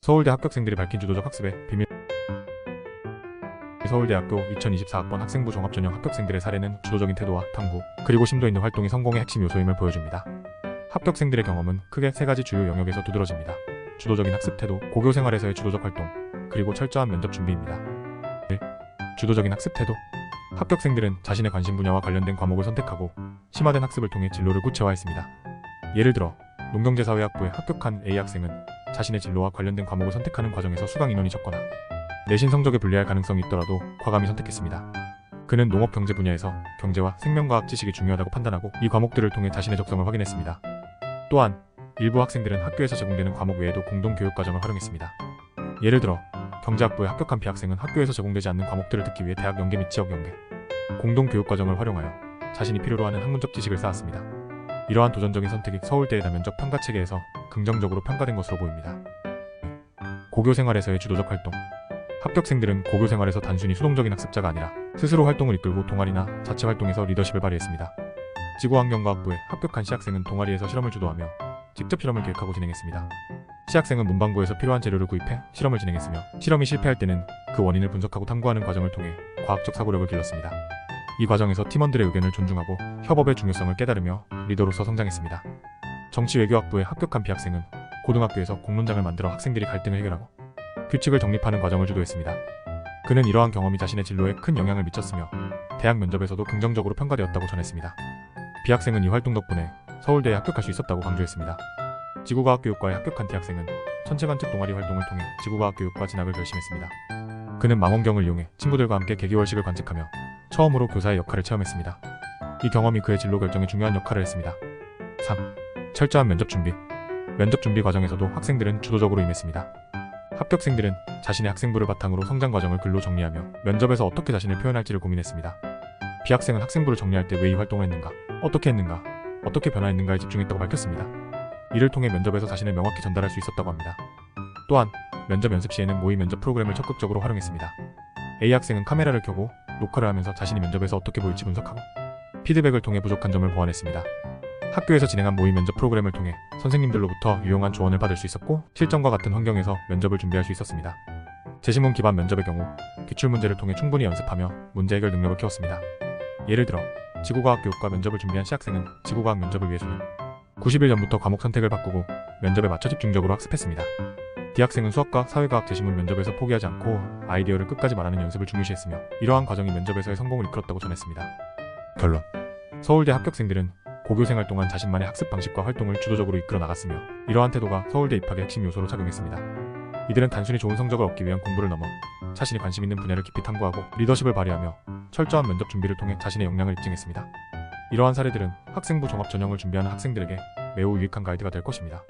서울대 합격생들이 밝힌 주도적 학습의 비밀. 서울대학교 2024학번 학생부 종합전형 합격생들의 사례는 주도적인 태도와 탐구, 그리고 심도 있는 활동이 성공의 핵심 요소임을 보여줍니다. 합격생들의 경험은 크게 세 가지 주요 영역에서 두드러집니다. 주도적인 학습 태도, 고교 생활에서의 주도적 활동, 그리고 철저한 면접 준비입니다. 1. 주도적인 학습 태도. 합격생들은 자신의 관심 분야와 관련된 과목을 선택하고 심화된 학습을 통해 진로를 구체화했습니다. 예를 들어 농경제사회학부에 합격한 A 학생은 자신의 진로와 관련된 과목을 선택하는 과정에서 수강 인원이 적거나 내신 성적에 불리할 가능성이 있더라도 과감히 선택했습니다. 그는 농업경제 분야에서 경제와 생명과학 지식이 중요하다고 판단하고 이 과목들을 통해 자신의 적성을 확인했습니다. 또한 일부 학생들은 학교에서 제공되는 과목 외에도 공동교육과정을 활용했습니다. 예를 들어 경제학부에 합격한 B 학생은 학교에서 제공되지 않는 과목들을 듣기 위해 대학 연계 및 지역 연계, 공동교육과정을 활용하여 자신이 필요로 하는 학문적 지식을 쌓았습니다. 이러한 도전적인 선택이 서울대의 다면적 평가체계에서 긍정적으로 평가된 것으로 보입니다. 고교 생활에서의 주도적 활동. 합격생들은 고교 생활에서 단순히 수동적인 학습자가 아니라 스스로 활동을 이끌고 동아리나 자체 활동에서 리더십을 발휘했습니다. 지구환경과학부에 합격한 C학생은 동아리에서 실험을 주도하며 직접 실험을 기획하고 진행했습니다. C학생은 문방구에서 필요한 재료를 구입해 실험을 진행했으며 실험이 실패할 때는 그 원인을 분석하고 탐구하는 과정을 통해 과학적 사고력을 길렀습니다. 이 과정에서 팀원들의 의견을 존중하고 협업의 중요성을 깨달으며 리더로서 성장했습니다. 정치외교학부에 합격한 B학생은 고등학교에서 공론장을 만들어 학생들이 갈등을 해결하고 규칙을 정립하는 과정을 주도했습니다. 그는 이러한 경험이 자신의 진로에 큰 영향을 미쳤으며 대학 면접에서도 긍정적으로 평가되었다고 전했습니다. B학생은 이 활동 덕분에 서울대에 합격할 수 있었다고 강조했습니다. 지구과학교육과에 합격한 D학생은 천체관측 동아리 활동을 통해 지구과학교육과 진학을 결심했습니다. 그는 망원경을 이용해 친구들과 함께 개기월식을 관측하며 처음으로 교사의 역할을 체험했습니다. 이 경험이 그의 진로 결정에 중요한 역할을 했습니다. 3. 철저한 면접 준비. 면접 준비 과정에서도 학생들은 주도적으로 임했습니다. 합격생들은 자신의 학생부를 바탕으로 성장 과정을 글로 정리하며 면접에서 어떻게 자신을 표현할지를 고민했습니다. B학생은 학생부를 정리할 때 왜 이 활동을 했는가, 어떻게 했는가, 어떻게 변화했는가에 집중했다고 밝혔습니다. 이를 통해 면접에서 자신을 명확히 전달할 수 있었다고 합니다. 또한 면접 연습 시에는 모의 면접 프로그램을 적극적으로 활용했습니다. A학생은 카메라를 켜고 녹화를 하면서 자신이 면접에서 어떻게 보일지 분석하고 피드백을 통해 부족한 점을 보완했습니다. 학교에서 진행한 모의 면접 프로그램을 통해 선생님들로부터 유용한 조언을 받을 수 있었고 실전과 같은 환경에서 면접을 준비할 수 있었습니다. 제시문 기반 면접의 경우 기출문제를 통해 충분히 연습하며 문제 해결 능력을 키웠습니다. 예를 들어 지구과학교육과 면접을 준비한 C학생은 지구과학 면접을 위해서는 90일 전부터 과목 선택을 바꾸고 면접에 맞춰 집중적으로 학습했습니다. D학생은 수학과 사회과학 제시문 면접에서 포기하지 않고 아이디어를 끝까지 말하는 연습을 중요시했으며 이러한 과정이 면접에서의 성공을 이끌었다고 전했습니다. 결론. 서울대 합격생들은 고교 생활 동안 자신만의 학습 방식과 활동을 주도적으로 이끌어 나갔으며 이러한 태도가 서울대 입학의 핵심 요소로 작용했습니다. 이들은 단순히 좋은 성적을 얻기 위한 공부를 넘어 자신이 관심 있는 분야를 깊이 탐구하고 리더십을 발휘하며 철저한 면접 준비를 통해 자신의 역량을 입증했습니다. 이러한 사례들은 학생부 종합전형을 준비하는 학생들에게 매우 유익한 가이드가 될 것입니다.